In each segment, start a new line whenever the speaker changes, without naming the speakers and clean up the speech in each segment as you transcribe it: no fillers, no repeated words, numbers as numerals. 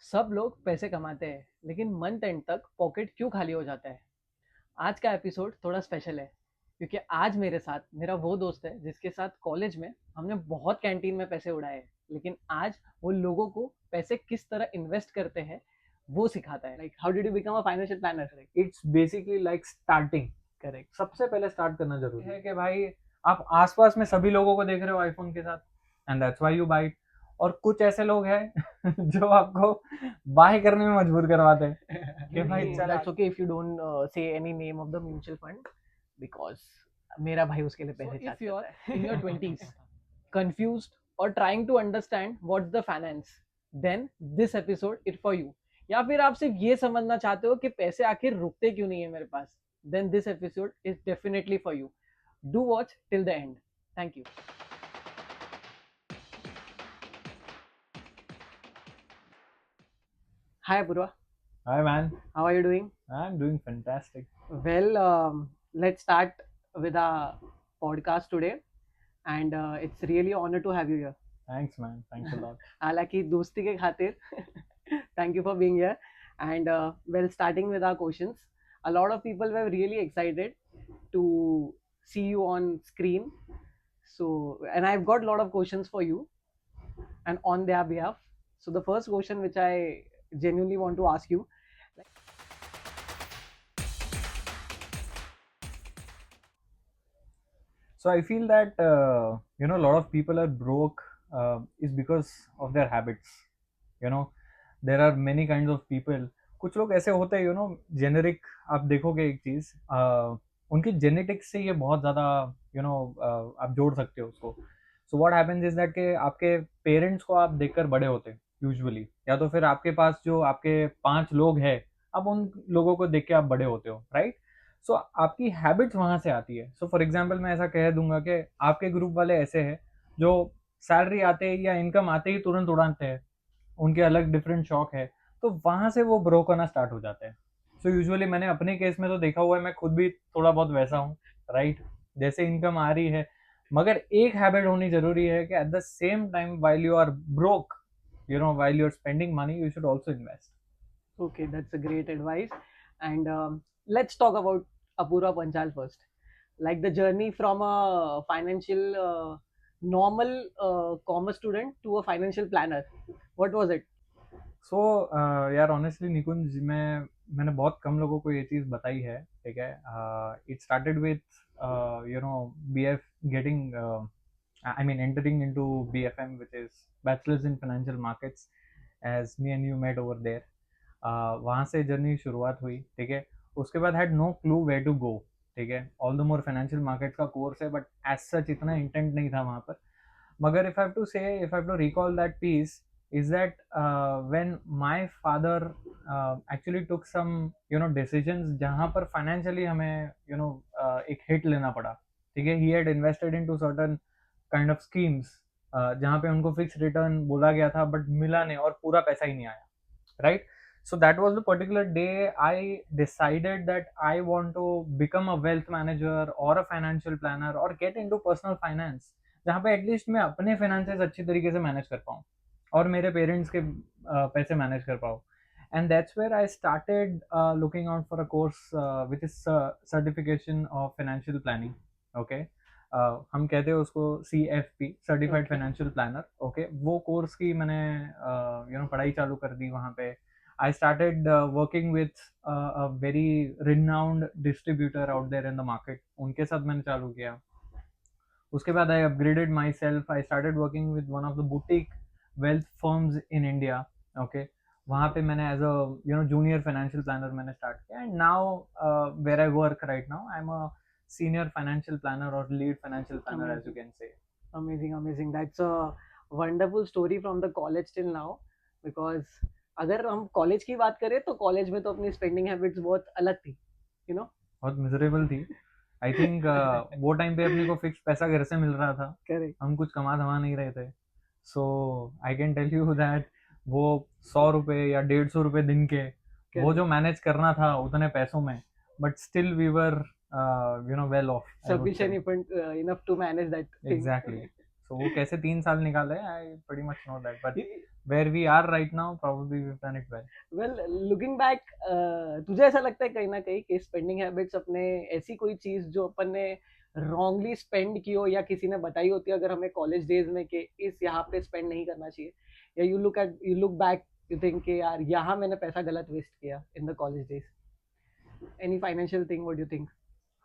सब लोग पैसे कमाते हैं लेकिन मंथ एंड तक पॉकेट क्यों खाली हो जाता है। आज का एपिसोड थोड़ा स्पेशल है क्योंकि आज मेरे साथ मेरा वो दोस्त है जिसके साथ कॉलेज में हमने बहुत कैंटीन में पैसे उड़ाए हैं, लेकिन आज वो लोगों को पैसे किस तरह इन्वेस्ट करते हैं वो सिखाता है। Like how did you become a financial planner.
It's basically like starting.
Correct.
सबसे पहले स्टार्ट करना जरूरी है कि भाई आप आसपास में सभी लोगों को देख रहे हो आईफोन के साथ, and that's why you buy it. और कुछ ऐसे लोग हैं जो आपको बाय करने में मजबूर करवाते हैं कि भाई चल
that's okay if you don't say any name of the mutual fund because मेरा भाई उसके लिए पैसे चार्ज करता है। In your 20s confused or trying to understand what's the finance, then this episode is for you. या फिर आप सिर्फ ये समझना चाहते हो कि पैसे आखिर रुकते क्यों नहीं है मेरे पास, then this episode is definitely for you. Do watch till the end. Thank you. Hi Apurva,
hi man,
how are you doing?
I am doing fantastic.
Well, let's start with our podcast today, and it's really honor to have you here.
Thanks man, thanks a lot.
हालांकि दोस्ती के खातिर thank you for being here. And well, starting with our questions, a lot of people were really excited to see you on screen. So, and I've got a lot of questions for you and on their behalf. So the first question which I genuinely want to ask you,
So I feel that a lot of people are broke is because of their habits. You know, there are many kinds of people. कुछ लोग ऐसे होते हैं, generic. आप देखोगे एक चीज, उनकी जेनेटिक्स से ये बहुत ज्यादा आप जोड़ सकते हो उसको। So what happens is that कि आपके पेरेंट्स को आप देखकर बड़े होते हैं यूजुअली, या तो फिर आपके पास जो आपके 5 लोग हैं, आप उन लोगों को देख के आप बड़े होते हो, राइट। सो आपकी हैबिट्स वहां से आती है। सो फॉर एग्जाम्पल मैं ऐसा कह दूंगा कि आपके ग्रुप वाले ऐसे हैं जो सैलरी आते ही या इनकम आते ही तुरंत उड़ाते हैं, उनके अलग डिफरेंट शौक है, तो वहां से वो ब्रो करना स्टार्ट हो जाते हैं। सो यूजुअली मैंने अपने केस में तो देखा हुआ है, मैं खुद भी थोड़ा बहुत वैसा हूँ, राइट। जैसे इनकम आ रही है, मगर एक हैबिट होनी जरूरी है कि at the same time while you are broke, while you are spending money, you should also invest.
okay, that's a great advice. And let's talk about Apurva Panchal first. Like the journey from a financial normal commerce student to a financial planner. What was it?
सो यार honestly निकुंज, मैंने बहुत कम लोगों को ये चीज़ बताई है, ठीक है। It started with B F getting, I mean entering into BFM, which is bachelors in financial markets, as me and you met over there. वहाँ से जर्नी शुरुआत हुई, ठीक है। उसके बाद had no clue where to go, ठीक है। All the more financial markets का कोर्स है, बट एज सच इतना इंटेंट नहीं था वहाँ पर। मगर if I have to recall that piece is that when my father actually took some decisions जहाँ पर financially हमें एक hit लेना पड़ा, ठीक है। he had invested into certain kind of schemes जहाँ पे उनको फिक्स रिटर्न बोला गया था, बट मिला नहीं और पूरा पैसा ही नहीं आया, right. So that was the particular day I decided that I want to become a wealth manager or a financial planner or get into personal finance, जहाँ पे एटलीस्ट मैं अपने फाइनेंसेस अच्छी तरीके से मैनेज कर पाऊँ और मेरे पेरेंट्स के पैसे मैनेज कर पाऊँ। And that's where I started looking out for a course which is certification of financial planning, okay. हम कहते हैं उसको CFP, certified financial planner, okay. वो कोर्स की मैंने पढ़ाई चालू कर दी वहाँ पे। I started working with a very renowned distributor out there in the market, उनके साथ मैंने चालू किया। उसके बाद I upgraded my self, I started working with one of the boutique wealth firms in India, okay. वहाँ पे मैंने as a junior financial planner मैंने स्टार्ट किया, and now where I work right now I am a senior financial planner और lead financial planner, as you
Amazing,
can say.
amazing, amazing. That's a wonderful story from the college till now. Because अगर हम college की बात करें तो college में तो अपनी स्पेंडिंग हैबिट्स बहुत अलग थी, यू नो।
बहुत मिजरेबल थी। आई थिंक वो टाइम पे अपने को फिक्स पैसा घर से मिल रहा था,
करेक्ट।
हम कुछ कमा धमा नहीं रहे थे। So I can tell you that वो 100 रुपये या 150 रुपये दिन के, वो जो मैनेज करना था उतने पैसों में, but still we were well off, I would say.
Sufficient enough to manage that thing.
Exactly. तो वो कैसे 3 साल निकाले, I pretty much know that, but where we are right now probably we done it well.
Well looking back, तुझे ऐसा लगता है कहीं ना कहीं कि स्पेंडिंग हैबिट्स अपने ऐसी कोई चीज जो अपन ने रॉन्गली स्पेंड की हो या किसी ने बताई होती है अगर हमें कॉलेज डेज में कि इस यहाँ पे स्पेंड नहीं करना चाहिए, या you look back you think कि यार यहाँ मैंने पैसा गलत वेस्ट किया in the college days, any financial thing, what do you think?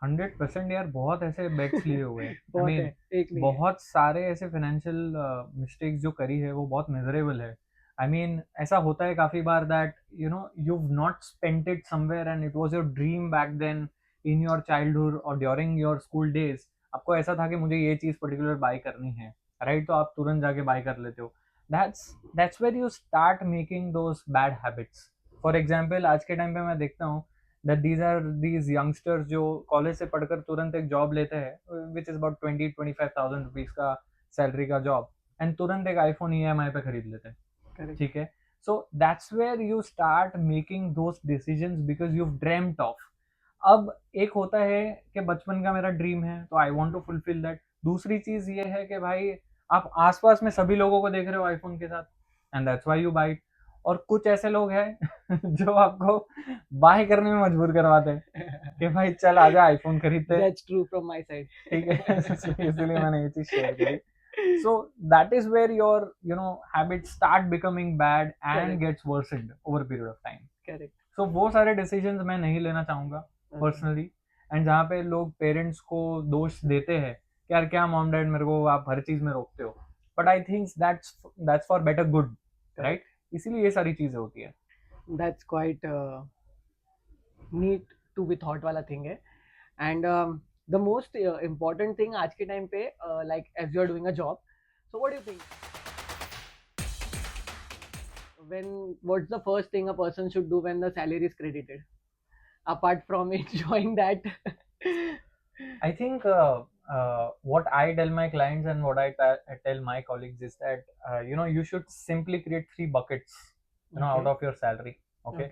100% यार, बहुत ऐसे बेट्स लिए हुए हैं। I
बहुत
mean,
है, एक नहीं है।
बहुत सारे ऐसे फाइनेंशियल मिस्टेक्स जो करी है वो बहुत मेजरेबल है। आई मीन ऐसा होता है काफी बार that you know you not spent it somewhere and it was your dream back then in your childhood or during your school days. आपको ऐसा था कि मुझे ये चीज पर्टिकुलर बाय करनी है, राइट? तो आप तुरंत जाके बाय कर लेते हो। That's where you start making those bad habits. For example आज के टाइम पे मैं देखता हूँ that these youngsters जो कॉलेज से पढ़कर तुरंत एक जॉब लेते हैं विच इज अबाउट 20-25,000 रुपीज का सैलरी का जॉब, एंड तुरंत एक आईफोन ईएमआई पे खरीद लेते हैं, ठीक है? So that's where you start making those decisions because you dreamed of. अब एक होता है कि बचपन का मेरा ड्रीम है तो I want to fulfil that. दूसरी चीज ये है कि भाई आप आसपास में सभी लोगों को देख रहे हो आईफोन के साथ, and that's why you buy it. और कुछ ऐसे लोग हैं जो आपको बाय करने में मजबूर करवाते हैं कि भाई चल आजा आईफोन खरीदते हैं।
That's true from my side.
ठीक है, इसलिए मैंने ये चीज शेयर करी। So that is where your you know habits start becoming bad and gets worsened over period of time.
Correct.
So वो सारे डिसीजंस मैं नहीं लेना चाहूंगा पर्सनली। एंड जहाँ पे लोग पेरेंट्स को दोष देते हैं कि यार क्या मॉम डैड मेरे को आप हर चीज में रोकते हो, but I think that's for better good, right? इसीलिए ये सारी चीजें होती है।
That's quite need to be thought वाला थिंग है। And the most important thing आज के टाइम पे like as you are doing a job, so what do you think when what's the first thing a person should do when the salary is credited apart from enjoying that?
I think what I tell my clients and what I tell my colleagues is that you know you should simply create 3 buckets, you know, out of your salary. Okay?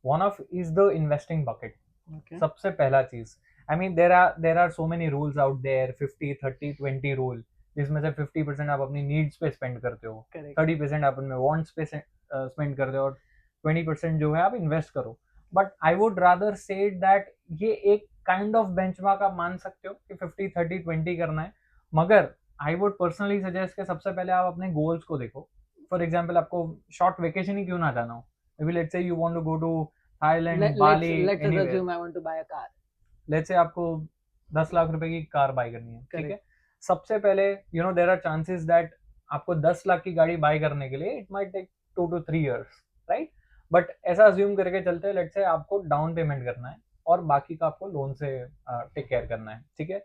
One of is the investing bucket.
Okay.
सबसे पहला चीज, I mean there are so many rules out there, 50-30-20 rule, जिसमें से 50% आप अपनी needs पे spend करते हो, 30% आप उनमें वांट्स पे स्पेंड करते हो और 20% जो है आप इन्वेस्ट करो। But I would rather say that ये एक काइंड ऑफ बेंचमार्क आप मान सकते हो कि 50-30-20 करना है, मगर आई वुड पर्सनली सजेस्ट कि सबसे पहले आप अपने गोल्स को देखो। फॉर एग्जाम्पल आपको शॉर्ट वेकेशन ही क्यों ना जाना हो, maybe let's say you want to go to Thailand, Bali, anywhere. Let's say आपको 10 लाख रुपए की कार बाय करनी है, ठीक है? सबसे पहले you know there are chances that आपको 10 लाख की गाड़ी बाय करने के लिए it might take 2 to 3 years, right? But ऐसा अज्यूम करके चलते हैं, लेट्स से आपको डाउन पेमेंट करना है और बाकी का आपको लोन से टेक केयर करना है, ठीक है?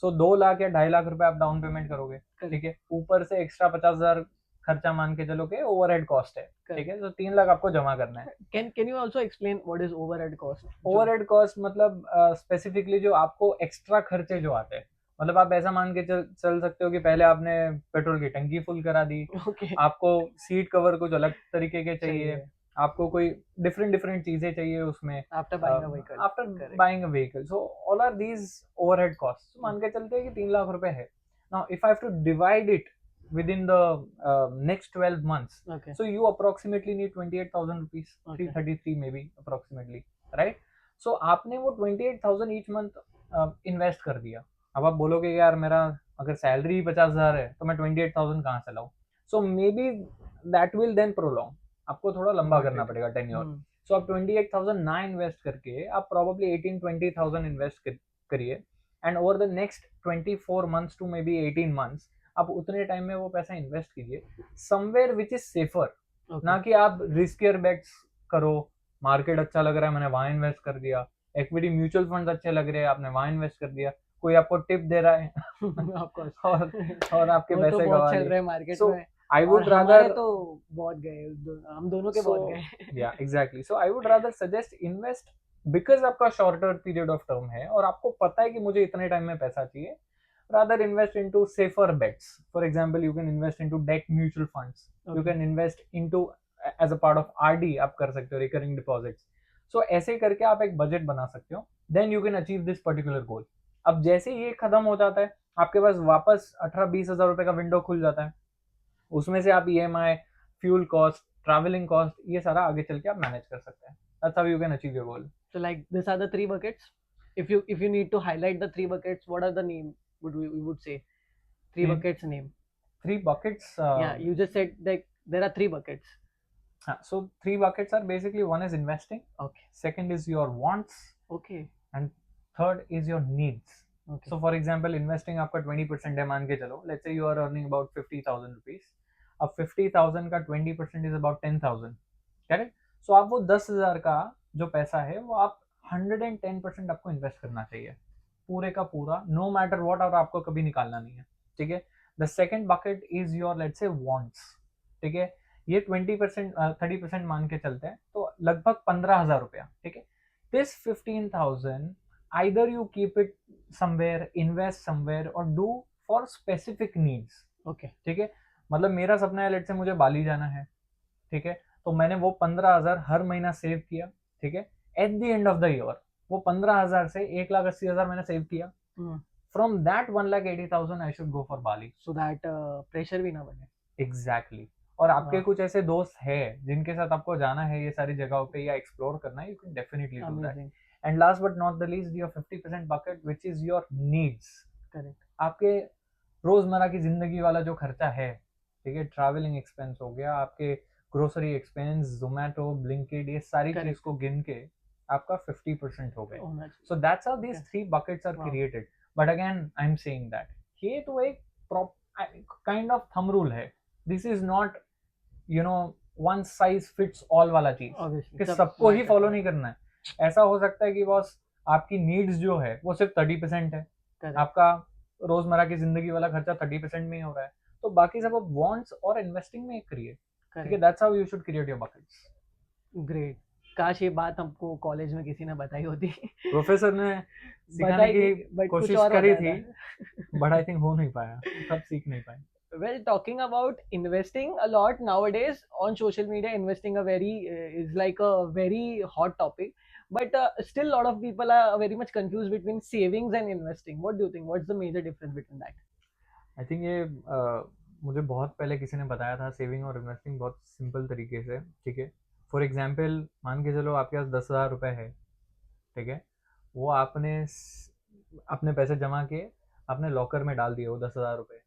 सो 2 लाख या 2.5 लाख रुपए आप डाउन पेमेंट करोगे, ठीक है? ऊपर से एक्स्ट्रा 50,000 खर्चा मान के चलो कि ओवरहेड कॉस्ट है, ठीक है? तो 3 लाख आपको जमा करना है।
Can you also explain what is overhead cost?
Overhead cost मतलब स्पेसिफिकली जो आपको एक्स्ट्रा खर्चे जो आते हैं, मतलब आप ऐसा मान के चल सकते हो कि पहले आपने पेट्रोल की टंकी फुल करा दी, आपको सीट कवर कुछ अलग तरीके के चाहिए, आपको कोई डिफरेंट चीजें चाहिए उसमें
after buying a vehicle,
so all are these overhead cost. मान के चलते हैं कि 3 लाख रुपए है। Now if I have to divide it within the next 12 months, so you approximately need 28,000 rupees, 333 maybe approximately, right? So आपने वो 28,000 each month इन्वेस्ट कर दिया। अब आप बोलोगे यार मेरा अगर सैलरी 50,000 है तो मैं 28,000 कहाँ से लाऊं? So maybe that will then prolong, आपको थोड़ा लंबा करना पड़ेगा टेन्योर। सो आप 28,000 ना इन्वेस्ट करके आप प्रॉब्ली 18-20,000 इन्वेस्ट करिए, and over the next 24 months to maybe 18 months आप उतने टाइम में वो पैसा इन्वेस्ट कीजिए समवेयर विच इज सेफर, ना कि आप रिस्कियर बेट्स करो। मार्केट अच्छा लग रहा है, मैंने वहां इन्वेस्ट कर दिया, इक्विटी म्यूचुअल फंड अच्छे लग रहे हैं, आपने वहां इन्वेस्ट कर दिया, कोई आपको टिप दे रहा है और आपके पैसे गवा लिए। सो आई वुड रादर,
तो बहुत गए हम दोनों के, बहुत गए।
या exactly, so I would rather suggest invest because आपका शॉर्टर पीरियड ऑफ टर्म है और आपको पता है कि मुझे इतने टाइम में पैसा चाहिए। Rather invest into safer bets. For example, you can invest into debt mutual funds. You can invest into as a part of RD आप कर सकते हो, recurring deposits. So ऐसे करके आप एक बजट बना सकते हो, then you can achieve this particular goal. अब जैसे ये खत्म हो जाता है आपके पास वापस 18-20 हजार रुपए का विंडो खुल जाता है, उसमें से आप EMI, fuel cost, travelling cost, ये सारा आगे चल के आप मैनेज कर सकते हैं. That's how you can achieve your goal.
So like these are the three buckets. If you need to highlight the three buckets, what are the name? We would say three buckets name.
3 buckets.
Yeah, you just said like there are three buckets.
So 3 buckets are basically, one is investing.
Okay.
Second is your wants.
Okay.
And third is your needs.
Okay.
So for example, investing आपका 20% है, मान के चलो, let's say you are earning about 50,000 rupees. अब 50,000 का 20% is about 10,000, correct? So आप वो 10,000 का जो पैसा है वो आप 110% आपको इन्वेस्ट करना चाहिए, पूरे का पूरा, नो मैटर व्हाट, और आपको कभी निकालना नहीं है, ठीक है. The second bucket is your let's say wants, ठीक है. ये 20% 30% मान के चलते हैं, तो लगभग 15,000 रुपया, ठीक है. This 15,000 either you keep it somewhere, invest somewhere, or do for specific needs.
Okay.
ठीक है. मतलब मेरा सपना है, लेट्स से मुझे बाली जाना है, ठीक है, तो मैंने वो 15,000 हर महीना सेव किया, ठीक है. At the end of the year वो 15,000 से 1,80,000 मैंने सेव किया. From that 1,80,000 I should go for Bali,
so that pressure भी ना बने.
एग्जैक्टली. और आपके कुछ ऐसे दोस्त है जिनके साथ आपको जाना है ये सारी जगहों पे या एक्सप्लोर करना है, you can definitely do that. And last but not the least, your 50% bucket which is your needs.
Correct.
आपके रोजमर्रा की जिंदगी वाला जो खर्चा है, ठीक है, ट्रैवलिंग एक्सपेंस हो गया, आपके ग्रोसरी एक्सपेंस, जोमेटो, ब्लिंकिट, ये सारी चीज को गिन के आपका 50% हो गया. So that's how these 3 buckets are created. But again, I'm saying that ये तो एक काइंड ऑफ थंब रूल है. This is not one size fits all वाला चीज कि सबको ही फॉलो नहीं करना है. ऐसा हो सकता है कि बॉस आपकी नीड्स जो है वो सिर्फ 30% है, आपका रोजमर्रा की जिंदगी वाला खर्चा 30% में ही हो रहा है, तो बाकी सब वांट्स और इन्वेस्टिंग में क्रिएट, ठीक है. That's how you should create your buckets.
Great. काश ये बात हमको कॉलेज में किसी ने बताई होती.
प्रोफेसर ने सिखाने की कोशिश करी थी, बट आई थिंक हो नहीं पाया, सब सीख नहीं पाए.
Well, talking about investing a lot nowadays on social media, investing is like a very hot topic, but still a lot of people are very much confused between savings and investing. What do you think? What's the major difference between that?
I think ये मुझे बहुत पहले किसी ने बताया था, saving और investing बहुत सिंपल तरीके से, ठीक है. फॉर एग्जाम्पल, मान के चलो आपके पास 10,000 रुपये है, ठीक है, वो आपने अपने पैसे जमा किए, आपने लॉकर में डाल दिए वो 10,000 रुपये,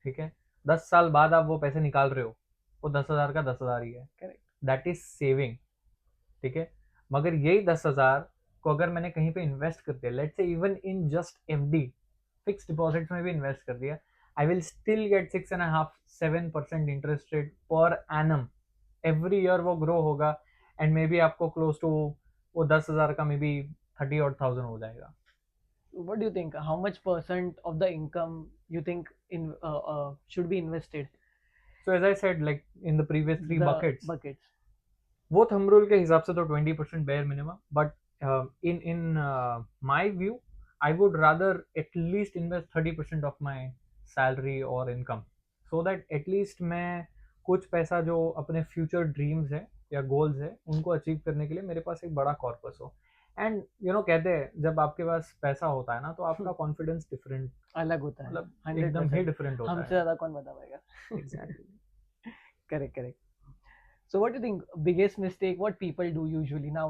ठीक है. 10 साल बाद आप वो पैसे निकाल रहे हो, वो 10,000 का 10,000 ही है. करेक्ट. दैट इज सेविंग, ठीक है. मगर यही 10,000 को अगर मैंने कहीं पे इन्वेस्ट कर दिया, let's say even in just FD, fix deposits में भी इन्वेस्ट कर दिया, I will still get 6.5-7% interest rate per annum. Every year वो ग्रो होगा, एंड मे बी आपको क्लोज टू वो 10,000 का मे बी 30,000 हो जाएगा.
What do you think? How much % of the income you think should be invested?
So as I said, like in the previous 3 buckets, वो thumb rule के हिसाब से तो 20% bare minimum, but in my view, I would rather at least invest 30% of my salary or income, so that at least मैं कुछ पैसा जो अपने फ्यूचर ड्रीम्स है या गोल्स है उनको अचीव करने के लिए मेरे पास एक बड़ा कॉर्पस हो. एंड कहते हैं जब आपके पास पैसा होता है ना, तो आपका कॉन्फिडेंस डिफरेंट
अलग होता है,
मतलब एकदम ही डिफरेंट होता है.
हमसे ज्यादा कौन बता पाएगा.
Exactly.
Correct. So what do you think biggest mistake what people do usually now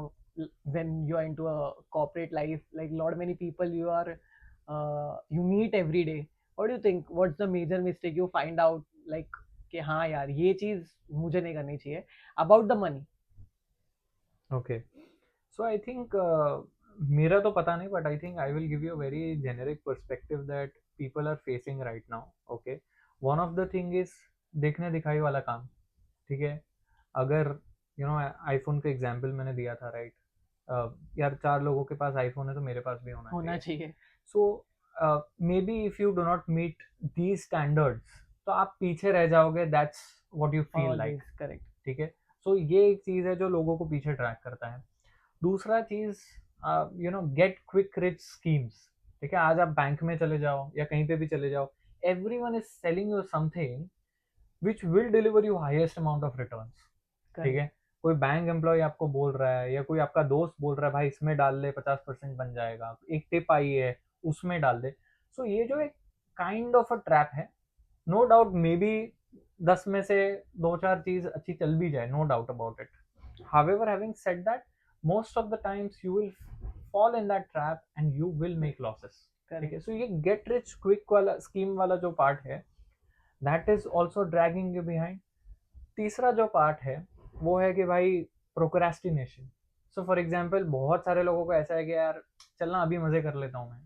when you are into a corporate life, like many people you meet every day? What do you think, what's the major mistake you find out like कि हाँ यार ये चीज मुझे नहीं करनी चाहिए about the money?
Okay, so I think मेरा तो पता नहीं, but I think I will give you a very generic perspective that people are facing right now. Okay, one of the thing is देखने दिखाई वाला काम, ठीक है. अगर आईफोन का एग्जाम्पल मैंने दिया था, राइट, यार 4 लोगों के पास आईफोन है तो मेरे पास भी होना चाहिए. So maybe if you do not meet these standards तो आप पीछे रह जाओगे. That's what you feel like. Correct, ठीक है. सो ये एक चीज है जो लोगों को पीछे ट्रैक करता है. दूसरा चीज, गेट क्विक रिच स्कीम्स, ठीक है. आज आप बैंक में चले जाओ या कहीं पे भी चले जाओ, everyone is selling you something which will deliver you highest amount of returns, ठीक है. कोई बैंक एम्प्लॉय आपको बोल रहा है या कोई आपका दोस्त बोल रहा है भाई इसमें डाल ले 50% बन जाएगा, एक टिप आई है उसमें डाल दे. सो ये जो एक काइंड ऑफ अ ट्रैप है. नो डाउट मे बी 10 में से 2-4 चीज अच्छी चल भी जाए, no doubt about it. However, having said that, most of the times you will fall in that trap and you will make losses. ठीक है. So ये get rich quick वाला स्कीम वाला जो पार्ट है, that is also dragging you behind. तीसरा जो part है वो है कि भाई प्रोक्रेस्टिनेशन. सो फॉर एग्जांपल, बहुत सारे लोगों को ऐसा है कि यार चलना अभी मजे कर लेता हूँ मैं,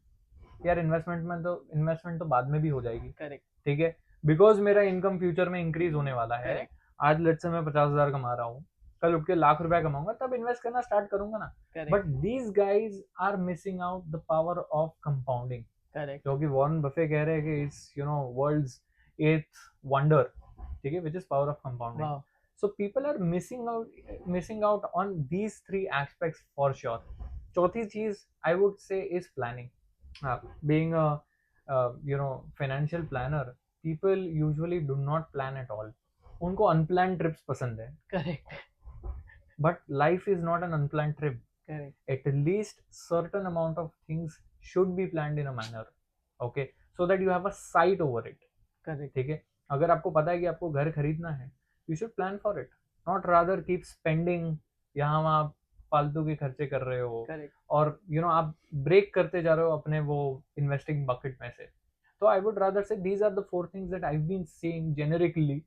यार इन्वेस्टमेंट तो बाद में भी हो जाएगी. करेक्ट. ठीक है. बिकॉज मेरा इनकम फ्यूचर में इंक्रीज होने वाला है. Correct. आज लेट्स से मैं 50,000 कमा रहा हूँ, कल उठ के लाख रुपया कमाऊंगा, तब इन्वेस्ट करना स्टार्ट करूंगा ना. But these guys are missing out the power of compounding. Correct. क्योंकि वॉरेन बफे कह रहे हैं कि इट्स वर्ल्ड्स 8th वंडर. ठीक है, which is power of compounding. So people are missing out on these 3 aspects for sure. चौथी चीज I would say is planning. Being a financial planner, people usually do not plan at all. उनको unplanned trips पसंद है. Correct. But life is not an unplanned trip. Correct. At least certain amount of things should be planned in a manner. Okay, so that you have a sight over it. Correct. ठीक है. अगर आपको पता है कि आपको घर खरीदना है, you should plan for it, not rather keep spending. यहाँ वहाँ फालतू के खर्चे कर रहे हो. Correct. और आप ब्रेक करते जा रहे हो अपने वो इन्वेस्टिंग बकेट में से. तो I would rather say these are the 4 things that I've been seeing generically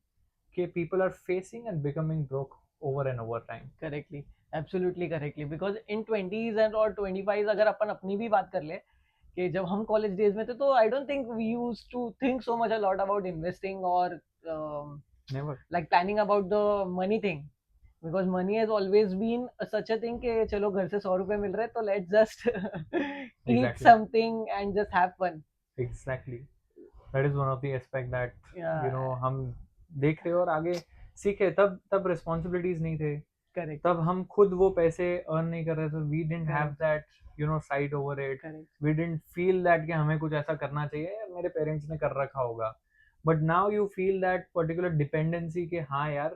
कि people are facing and becoming broke over and over time. Correctly, absolutely correctly. Because in 20s and or 25 अगर अपन अपनी भी बात कर ले कि जब हम कॉलेज डेज में थे, तो I don't think we used to think so much a lot about investing और never like planning about the money thing, because money has always been such a thing कि चलो घर से 100 रुपए मिल रहे तो let's just eat exactly. something and just have fun. Exactly, that is one of the aspect that हम देख रहे और आगे सीखे. तब responsibilities नहीं थे. Correct. तब हम खुद वो पैसे earn नहीं कर रहे थे. We didn't have that sight over it. Correct. We didn't feel that कि हमें कुछ ऐसा करना चाहिए, मेरे पेरेंट्स ने कर रखा होगा. But now you feel that particular dependency कि हाँ यार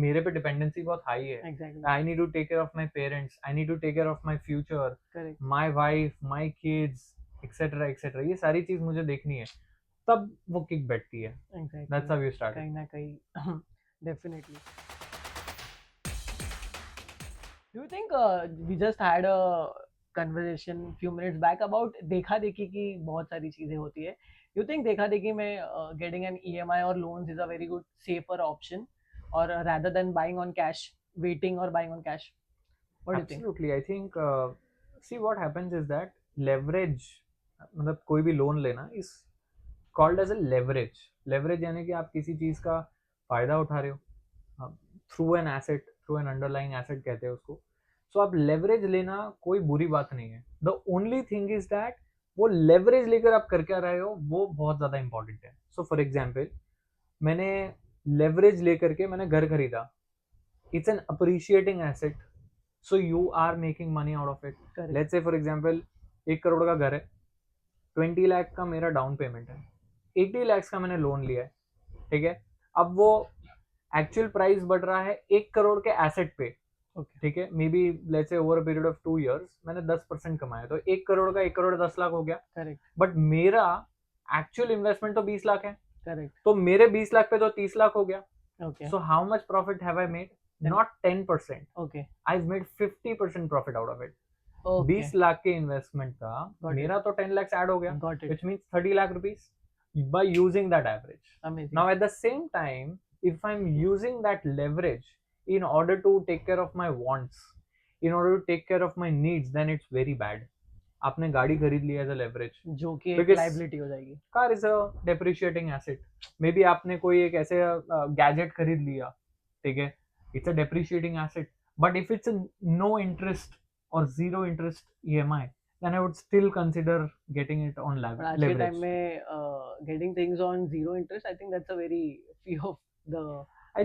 मेरे पे dependency बहुत high है. Exactly. I need to take care of my parents. I need to take care of my future. Correct. My wife, my kids, etc. etc. ये सारी चीज मुझे देखनी है. तब वो किक बैठती है. Exactly. That's how you start. कहीं ना कहीं definitely. Do you think we just had a conversation few minutes back about देखा देखी की बहुत सारी चीजें होती है. You think देखा देखी में getting an EMI or loans is a very good safer option, or rather than buying on cash, waiting or buying on cash? What do you think? Absolutely, I think see what happens is that leverage, मतलब कोई भी loan लेना is called as a leverage. Leverage यानी कि आप किसी चीज का फायदा उठा रहे हो through an asset, through an underlying asset कहते हैं उसको. So आप leverage लेना कोई बुरी बात नहीं है. The only thing is that वो leverage लेकर आप कर क्या रहे हो वो बहुत ज्यादा important है. So for example, मैंने leverage लेकर के मैंने घर खरीदा. It's an appreciating asset, so you are making money out of it. Correct. Let's say for example 1 crore का घर है, 20 लाख का मेरा डाउन पेमेंट है, 80 लाख का मैंने लोन लिया है. ठीक है. अब वो एक्चुअल प्राइस बढ़ रहा है 1 करोड़ के एसेट पे. ठीक है. मे बी लेट्स से over a period of 2 years मैंने 10% कमाया, तो 1 करोड़ का 1 करोड़ 10 लाख हो गया. करेक्ट. बट मेरा एक्चुअल इन्वेस्टमेंट तो 20 लाख है. करेक्ट. तो मेरे 20 लाख पे तो 30 लाख हो गया. Okay. So how much profit have I made? Not 10%. Okay. I have made 50% profit out of it. 20 lakh के इन्वेस्टमेंट का मेरा तो 10 लाख ऐड हो गया, which means 30 lakh rupees by using that average. Amazing. Now at the same time, if I'm using that leverage in order to take care of my wants, in order to take care of my needs, then it's very bad. आपने गाड़ी खरीद ली as a leverage, जो कि एक liability हो जाएगी. Car is a depreciating asset. Maybe आपने कोई एक ऐसे gadget खरीद लिया, ठीक है, it's a depreciating asset. But if it's a no interest or zero interest EMI, then I would still consider getting it on leverage. आज के टाइम में getting things on zero interest, I think that's a very few of the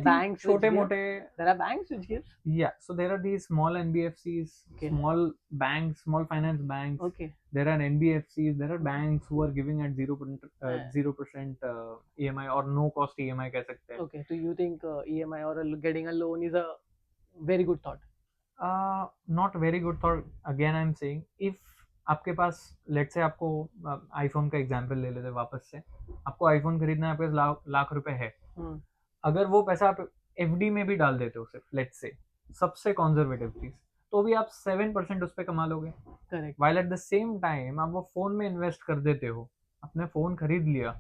banks. छोटे मोटे there are banks which give. Yeah, so there are these small NBFCs, okay. Small banks, small finance banks. Okay. There are NBFCs, there are banks who are giving at 0% EMI or no cost EMI कह सकते हैं. Okay, so you think EMI or getting a loan is a very good thought? Not very good thought. Again, I'm saying if आपके पास let's say आपको iPhone का example ले लेते हैं वापस से, आपको आईफोन खरीदना है, आपके पास लाख रुपए है, अगर वो पैसा आप एफडी में भी डाल देते हो सिर्फ लेट्स से, सबसे कॉन्जर्वेटिव चीज, तो भी आप 7% उस पर कमा लोगे।
Correct.
While at the same time आप वो फोन में इन्वेस्ट कर देते हो, आपने फोन खरीद लिया,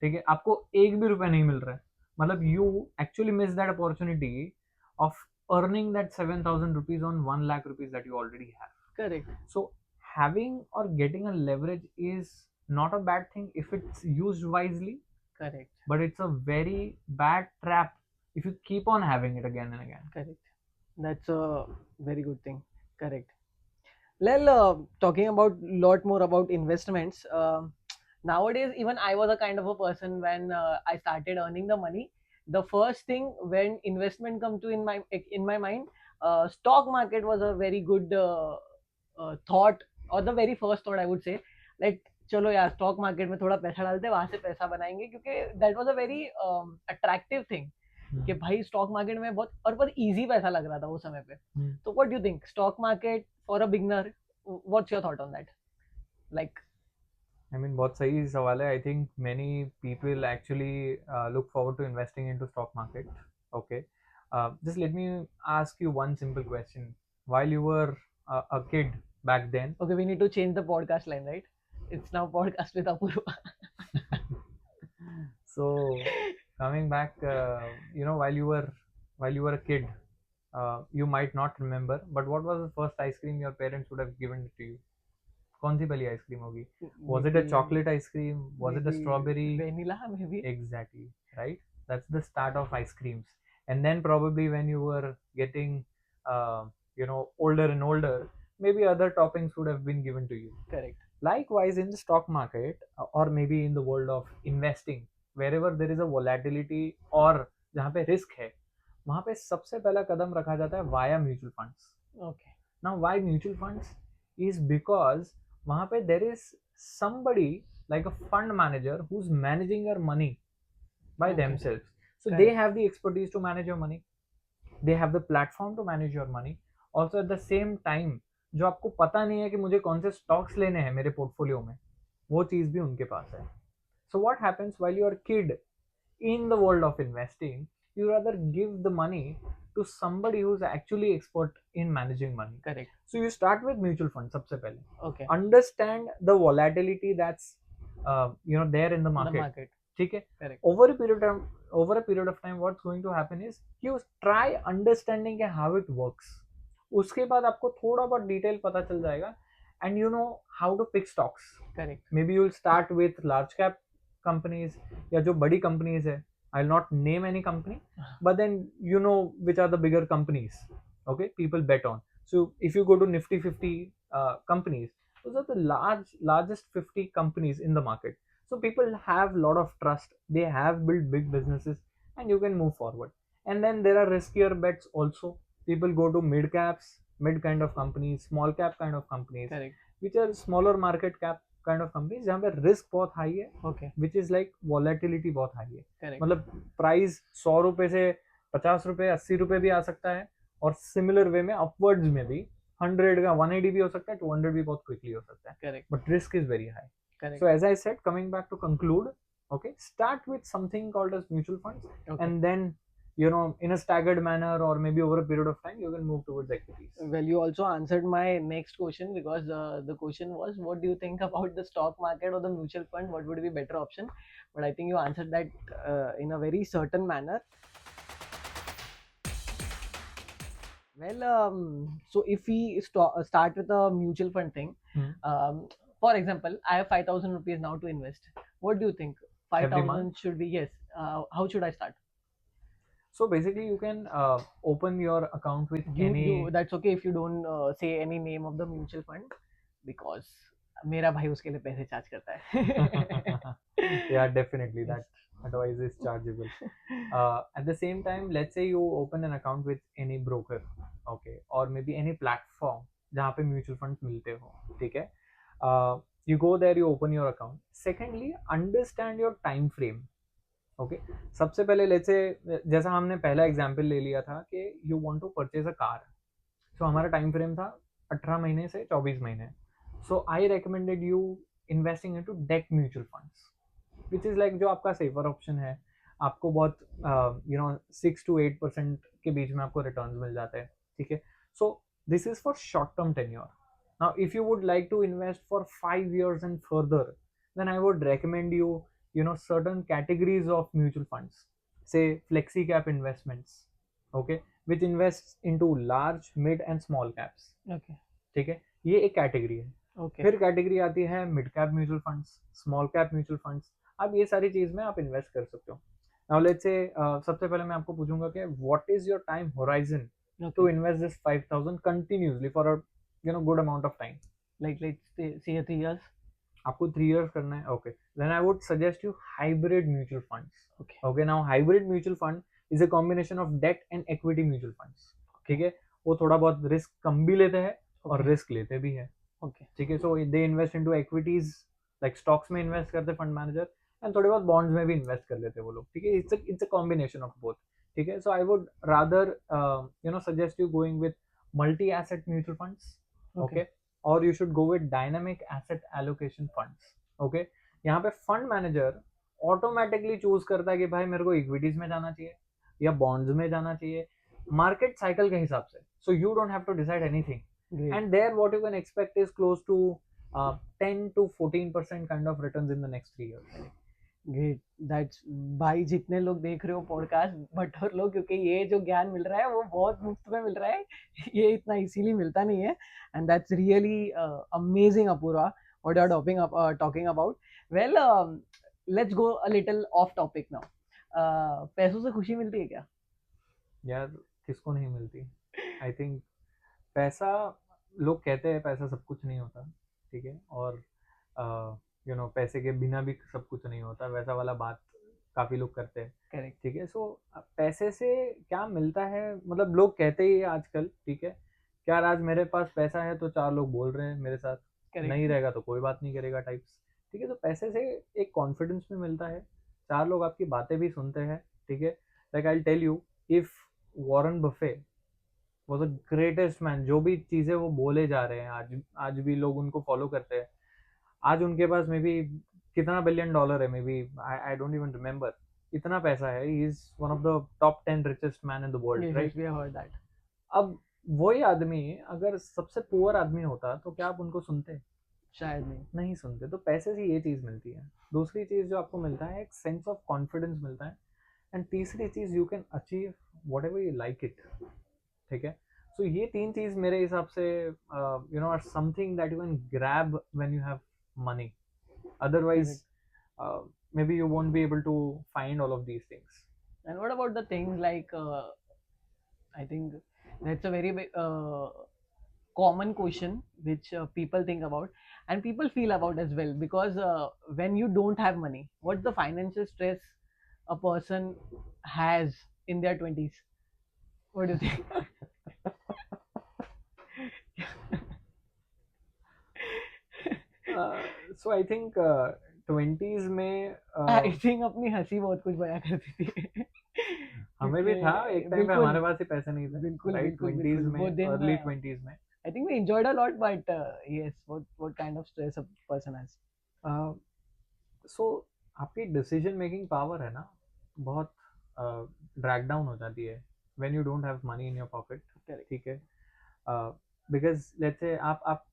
ठीक है, आपको एक भी रुपया नहीं मिल रहा है, मतलब you actually miss that opportunity of earning that 7,000 rupees on 1 lakh rupees that you already have.
Correct.
So having or getting a leverage is not a bad thing if it's used wisely.
Correct.
But it's a very bad trap if you keep on having it again and again.
Correct. That's a very good thing. Correct. Well, talking about lot more about investments. Nowadays, even I was a kind of a person when I started earning the money. The first thing when investment come to in my mind, stock market was a very good thought, or the very first thought I would say, like चलो यार stock market में थोड़ा पैसा डालते हैं, वहां से पैसा बनाएंगे, क्योंकि that was a very attractive thing कि भाई स्टॉक मार्केट में बहुत इजी पैसा लग रहा था वो समय पे। तो what do you think stock market for a beginner, what's your thought on that? Like
I mean, बहुत सही सवाल है. I think many people actually look forward to investing into stock market. Okay, just let me ask you one simple question. While you were a kid back then,
okay, we need to change the podcast line, right? It's now podcast with Apurva.
so coming back, while you were a kid, you might not remember, but what was the first ice cream your parents would have given to you? कौन सी पहली ice cream होगी? Was it a chocolate ice cream? Was it a strawberry?
Vanilla maybe.
Exactly, right? That's the start of ice creams. And then probably when you were getting older and older, maybe other toppings would have been given to you.
Correct.
Likewise in the stock market, or maybe in the world of investing, wherever there is a volatility or जहाँ पे risk है, वहाँ पे सबसे पहला कदम रखा जाता है via mutual funds.
Okay.
Now why mutual funds? Is because वहाँ पे there is somebody like a fund manager who's managing your money by themselves. So they have the expertise to manage your money. They have the platform to manage your money. Also at the same time, जो आपको पता नहीं है कि मुझे कौन से stocks लेने हैं मेरे portfolio में, वो चीज़ भी उनके पास है. So what happens while you are a kid in the world of investing, you rather give the money to somebody who's actually expert in managing money.
Correct.
So you start with mutual funds सबसे पहले.
Okay.
Understand the volatility that's there in the market. ठीक है.
Correct.
Over a period of time, what's going to happen is you try understanding how it works. उसके बाद आपको थोड़ा बहुत detail पता चल जाएगा, and you know how to pick stocks.
Correct.
Maybe you'll start with large cap companies, या जो बड़ी companies है, I'll not name any company, but then you know which are the bigger companies, okay, people bet on. So if you go to Nifty 50 companies, those are the largest 50 companies in the market. So people have a lot of trust, they have built big businesses, and you can move forward. And then there are riskier bets also. People go to mid kind of companies, small cap kind of companies.
Correct.
which are smaller market cap kind of companies जहाँ पे risk बहुत high है.
Okay.
which is like volatility बहुत high है.
Correct.
मतलब price 100 रुपए से 50 रुपए 80 रुपए भी आ सकता है, और सिमिलर वे में अपवर्ड्स में भी 100 का 180 भी हो सकता है, 200 भी बहुत क्विकली हो सकता है.
Correct.
But risk is very high.
Correct.
So as I said, coming back to conclude, okay, start with something called as mutual funds,
Okay.
and then in a staggered manner or maybe over a period of time, you can move towards equities.
Well, you also answered my next question, because the question was, what do you think about the stock market or the mutual fund? What would be better option? But I think you answered that in a very certain manner. Well, so if we start with a mutual fund thing, for example, I have 5,000 rupees now to invest. What do you think? 5,000 should be, yes. How should I start?
So basically, you can open your account with any.
That's okay if you don't say any name of the mutual fund, because मेरा भाई उसके लिए पैसे charge करता है.
Yeah, definitely that advice is chargeable. At the same time, let's say you open an account with any broker, okay, or maybe any platform जहाँ पे mutual funds मिलते हो, ठीक है. You go there, you open your account. Secondly, understand your time frame. Okay सबसे पहले let's से जैसा हमने पहला एग्जांपल ले लिया था कि you want to purchase a car, तो हमारा टाइम फ्रेम था 18 महीने से 24 महीने. So I recommended you investing into debt mutual funds, which is like जो आपका safer option है, आपको बहुत 6 to 8% के बीच में आपको returns मिल जाते हैं, ठीक है. So this is for short term tenure. Now if you would like to invest for 5 years and further, then I would recommend you certain categories of mutual funds, say flexi cap investments, okay, which invests into large mid and small caps.
Okay.
ठीक है, ये एक category है.
Okay.
फिर category आती है mid cap mutual funds, small cap mutual funds. अब ये सारी चीज में आप इन्वेस्ट कर सकते हो. नाउ लेट्स से सबसे पहले मैं आपको पूछूंगा कि what is your time horizon to invest this 5000 continuously for a good amount of time.
Like let's say 3 years.
आपको 3 years करना है, okay, then I would suggest you hybrid mutual funds.
Okay.
Okay, now hybrid mutual fund is a combination of debt and equity mutual funds. ठीक है, वो थोड़ा बहुत risk कम भी लेते हैं और रिस्क लेते भी है.
Okay.
ठीक है, so they invest into equities, like stocks में इन्वेस्ट करते फंड मैनेजर, एंड थोड़े बहुत बॉन्ड्स में भी इन्वेस्ट कर लेते वो लोग. ठीक है, it's a combination of both. ठीक है, so I would rather suggest you going with multi asset mutual funds. Okay, or you should go with dynamic asset allocation funds. Okay, यहाँ पे फंड मैनेजर ऑटोमेटिकली चूज करता है कि भाई मेरे को इक्विटीज में जाना चाहिए या बॉन्ड्स में जाना चाहिए, मार्केट साइकिल के हिसाब से. So you don't have to decide anything.
Great.
And there what you can expect is close to 10 to 14% kind of returns in the next 3 years.
Great. That's भाई जितने लोग देख रहे हो पॉडकास्ट बटोर लो, क्योंकि ये जो ज्ञान मिल रहा है वो बहुत मुफ्त में मिल रहा है. ये इतना इजीली मिलता नहीं है. And that's really amazing Apoorva what you are talking about. Well, let's go a little off topic now. पैसों से खुशी मिलती है क्या?
यार किसको नहीं मिलती. आई थिंक पैसा, लोग कहते हैं पैसा सब कुछ नहीं होता, ठीक है, और पैसे के बिना भी सब कुछ नहीं होता, वैसा वाला बात काफी लोग करते हैं.
करेक्ट.
ठीक है, सो पैसे से क्या मिलता है, मतलब लोग कहते ही आजकल, ठीक है, क्या आज मेरे पास पैसा है तो 4 लोग बोल रहे हैं मेरे साथ, नहीं रहेगा तो कोई बात नहीं करेगा टाइप्स. ठीक है, तो पैसे से एक कॉन्फिडेंस भी मिलता है, 4 लोग आपकी बातें भी सुनते हैं. ठीक है, like I tell you, if Warren Buffett वो द ग्रेटेस्ट मैन, जो भी चीजें वो बोले जा रहे हैं आज भी लोग उनको फॉलो करते हैं. आज उनके पास मे बी कितना $1 बिलियन है, maybe I don't even remember, इतना पैसा है. He is one of the top 10 richest man in the world, right.
We have heard that.
अब वही आदमी अगर सबसे पुअर आदमी होता तो क्या आप उनको सुनते?
शायद नहीं
सुनते. तो पैसे से ये चीज मिलती है. दूसरी चीज जो आपको मिलता है, एक सेंस ऑफ कॉन्फिडेंस मिलता है. एंड तीसरी चीज, you can achieve whatever you like it. ठीक है, सो ये 3 चीज मेरे हिसाब से are something that you can grab when you have money. Otherwise maybe you won't be able to find all of these things.
And what about the things like I think that's a very common question which people think about and people feel about as well, because when you don't have money, what's the financial stress a person has in their 20s? What do you think?
So I think 20s में
I think अपनी हंसी बहुत कुछ बया करती थी.
हमें भी था एक टाइम पे, हमारे पास ही पैसे नहीं थे.
बिल्कुल,
राइट, 20s में, अर्ली 20s में.
I think we enjoyed a lot, but yes, what kind of stress a person has?
So आपकी डिसीजन मेकिंग पावर है ना, बहुत ड्रैग डाउन हो जाती है when you don't have money in your pocket. ठीक है, because let's say आप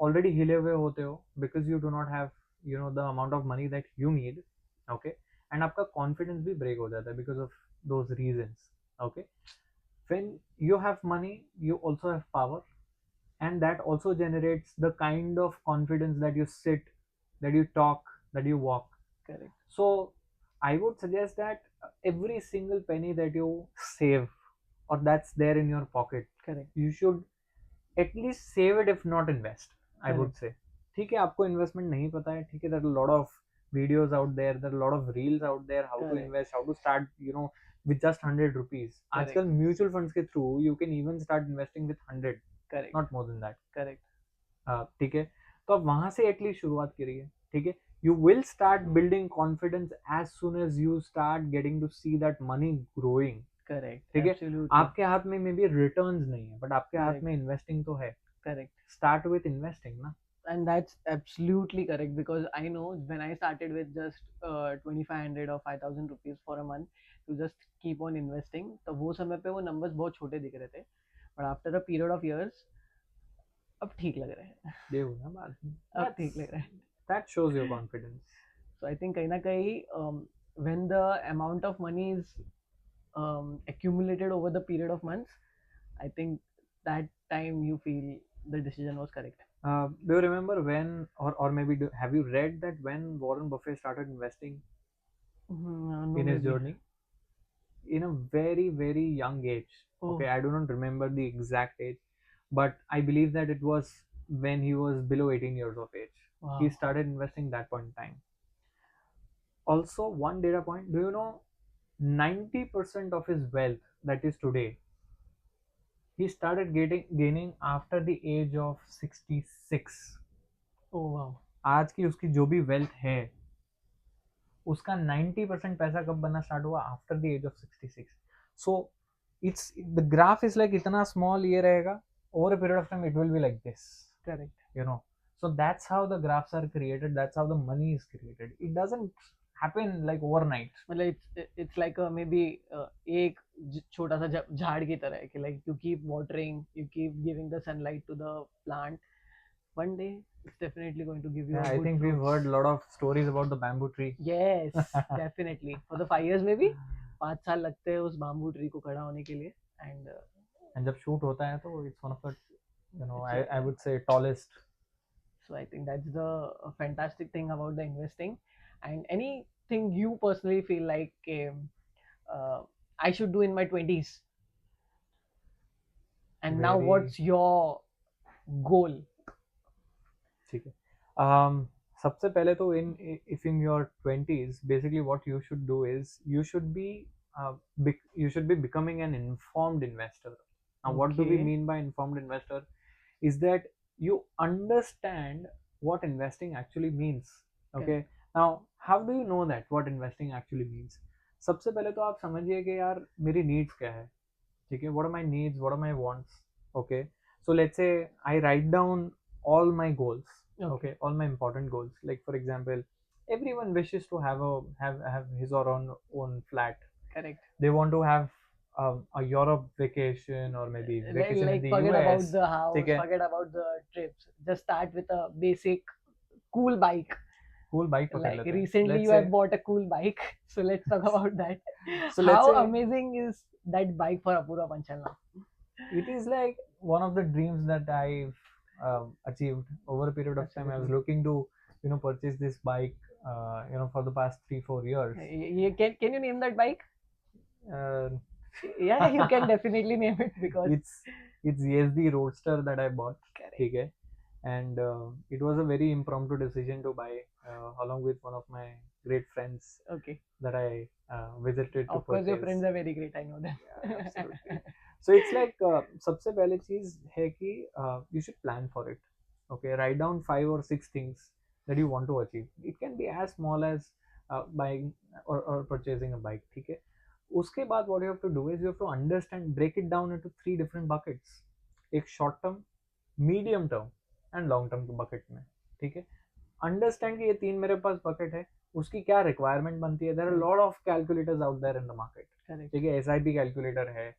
already हिले हुए होते हो, because you do not have the amount of money that you need. Okay, and आपका confidence भी break हो जाता है because of those reasons. Okay, when you have money, you also have power, and that also generates the kind of confidence that you sit, that you talk, that you walk.
Correct.
So I would suggest that every single penny that you save or that's there in your pocket,
correct,
you should at least save it, if not invest. I would say. ठीक है, आपको investment नहीं पता है, ठीक है, there are a lot of videos out there, there are a lot of reels out there, how to invest, how to start, with just 100 rupees. आजकल mutual funds के through you can even start investing with 100. Correct. Not more than that. Correct. ठीक है, तो आप वहां से at least शुरुआत करिए. ठीक है, you will start building confidence as soon as you start getting to see that money growing. Correct. ठीक है, आपके हाथ में मे बी रिटर्न्स नहीं है, बट आपके हाथ में इन्वेस्टिंग तो है. करेक्ट. स्टार्ट विथ इन्वेस्टिंग ना.
And that's absolutely correct, because I know when I started with just 2500 or 5000 rupees for a month to just keep on investing, तो वो समय पे वो numbers बहुत छोटे दिख रहे थे, but after a period of years अब ठीक लग रहे हैं,
देखो ना बात,
अब ठीक लग रहा है.
that shows your confidence.
So I think कहीं ना कहीं when the amount of money is accumulated over the period of months, I think that time you feel the decision was correct.
Do you remember when, or maybe have you read that when Warren Buffett started investing
No,
in his
maybe.
journey? In a very, very young age.
Oh.
Okay, I do not remember the exact age, but I believe that it was when he was below 18 years of age.
Wow.
He started investing that point in time. Also, one data point, do you know 90% of his wealth that is today, he started gaining after the age of 66.
Oh wow.
आज की उसकी जो भी wealth है उसका 90% पैसा कब बनना स्टार्ट हुआ? After the age of 66. So it's the graph is like इतना स्मॉल ये रहेगा, over a period of time it will be like this.
Correct.
You know, so that's how the graphs are created, that's how the money is created. It doesn't happen like overnight.
मतलब it's like maybe एक छोटा सा झाड़ की तरह है कि like you keep watering, you keep giving the sunlight to the plant, one day it's definitely going to give you
Yeah,
a
I
good
think we've heard a lot of stories about the bamboo tree.
Yes, definitely. For the 5 years maybe 5 साल लगते हैं उस bamboo tree को खड़ा होने के लिए,
and जब shoot होता है तो it's one of the, you know, I would say tallest.
So I think that's the fantastic thing about the investing. And anything you personally feel like I should do in my 20s, and now what's your goal?
ठीक है. सबसे पहले तो if in your 20s, basically what you should do is you should be becoming an informed investor. Now what do we
Okay.
mean by informed investor? Is that you understand what investing actually means. Okay. Now how do you know that what investing actually means? सबसे पहले तो आप समझिए कि यार मेरी needs क्या है, ठीक है? What are my needs, what are my wants? Okay, so let's say I write down all my goals. Okay, all my important goals. Like for example, everyone wishes to have his or own flat.
Correct.
They want to have a Europe vacation, or maybe vacation
Like
in the
forget
US.
about the house,
ठीक है?
forget about the trips, just start with a basic cool bike.
Cool bike पकड़
Like
लेते हैं.
recently
Let's
you
say,
have bought a cool bike, so let's talk about that.
so let's
How
say
amazing is that bike for Apura Panchalna?
it is like one of the dreams that I've achieved over a period of time. I was looking to, you know, purchase this bike, you know, for the past 3-4 years.
Can you name that bike?
Uh,
Yeah, you can definitely name it, because
it's ESD Roadster that I bought.
Correct.
ठीक है? And it was a very impromptu decision to buy, along with one of my great friends.
Okay.
That I visited to
Of course, your
purchase.
friends are very great. I know that.
Yeah, absolutely. So it's like सबसे पहले चीज है कि you should plan for it. Okay, write down 5 or 6 things that you want to achieve. It can be as small as buying or purchasing a bike. ठीक है? उसके बाद what you have to do is you have to understand, break it down into 3 different buckets. एक short term, medium term and long term bucket में. ठीक है? Understand कि ये 3 मेरे पास bucket है, उसकी क्या requirement बनती है. There are a lot of calculators out there in the market. ठीक है? SIP calculator है,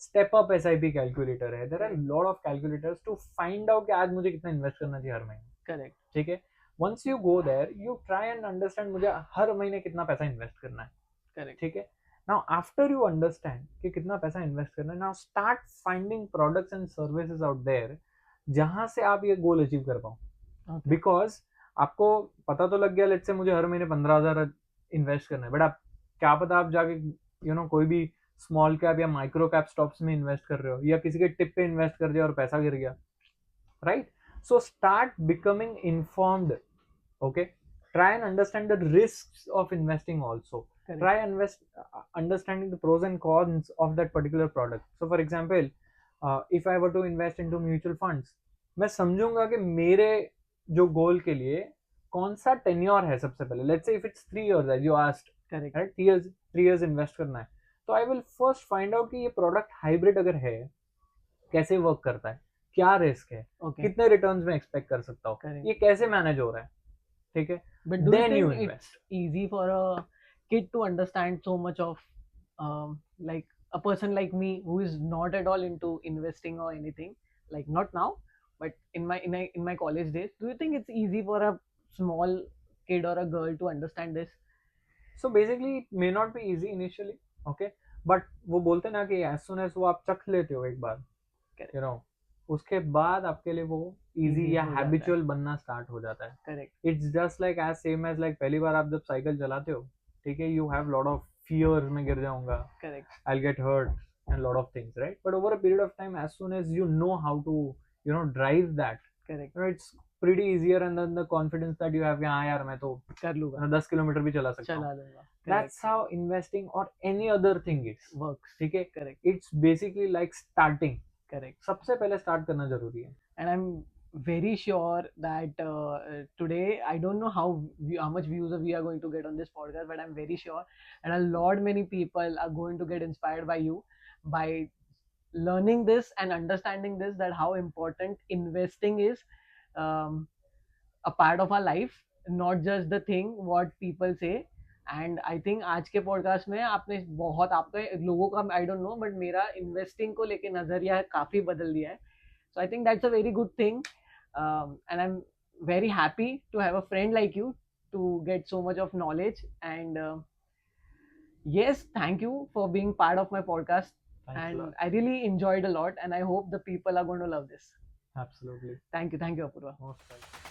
step up SIP calculator है. There are a lot of calculators to find out कि आज मुझे कितना invest करना चाहिए हर महीने.
Correct.
ठीक है? Once you go there, you try and understand मुझे हर महीने कितना पैसा invest करना है.
Correct.
ठीक है? Now after you understand कि कितना पैसा invest करना है, now start finding products and services out there जहाँ से आप ये goal achieve कर पाओ.
Okay.
Because आपको पता तो लग गया, लेट्स से मुझे हर महीने 15,000 इन्वेस्ट करना है, बट आप क्या पता आप जाके यू नो कोई भी स्मॉल कैप या माइक्रो कैप स्टॉक्स में इन्वेस्ट कर रहे हो, या किसी के टिप पे इन्वेस्ट कर दिया और पैसा गिर गया, right? So start becoming informed. Okay, try and understand the risks of investing also. Try understanding the pros and cons of that particular product. So for example, if I were to invest into mutual funds, मैं समझूंगा कि मेरे जो गोल के लिए कौन सा tenure है. सबसे पहले let's say if it's 3 years as you asked, right, 3 years invest करना है, तो I will first find out कि ये प्रोडक्ट हाइब्रिड अगर है कैसे वर्क करता है, क्या रिस्क है,
Okay.
कितने रिटर्न्स में एक्सपेक्ट कर सकता हूँ,
Correct.
ये कैसे मैनेज हो रहा है, ठीक है.
But do you
Then you
think it's
invest.
easy for a kid to understand so much of like a person like me who is not at all into investing or anything, like not now, but in my college days, do you think it's easy for a small kid or a girl to understand this?
So basically it may not be easy initially, okay, but वो बोलते ना कि as soon as वो आप चख लेते हो एक बार,
Correct.
you know, उसके बाद आपके लिए वो easy
Easy
या
हो जाता है.
habitual बनना start हो जाता है.
Correct.
It's just like as same as like पहली बार आप जब साइकिल चलाते हो, ठीक है, you have lot of fear, मैं गिर जाऊंगा,
Correct.
I'll get hurt and lot of things, right? But over a period of time, as soon as you know how to, you know, drive that,
Correct.
you know, it's pretty easier, and then the confidence that you have, हाँ यार मैं तो
कर लूंगा,
10 kilometre भी चला सकता
चला
हूँ.
दूंगा.
That's how investing or any other thing is.
Works.
ठीक है.
Correct.
It's basically like starting.
Correct.
सबसे पहले start करना जरूरी है.
And I'm very sure that today I don't know how much views we are going to get on this podcast, but I'm very sure, and a lot many people are going to get inspired by you, by learning this and understanding this, that how important investing is, um, a part of our life, not just the thing what people say. And I think आज के podcast में आपने बहुत, आपके लोगों का I don't know, but मेरा investing को लेके नजरिया काफी बदल दिया है. So I think that's a very good thing, and I'm very happy to have a friend like you to get so much of knowledge. And yes, thank you for being part of my podcast.
Thanks a
And
lot.
I really enjoyed a lot, and I hope the people are going to love this.
Absolutely.
Thank you, Apurva.
Most welcome.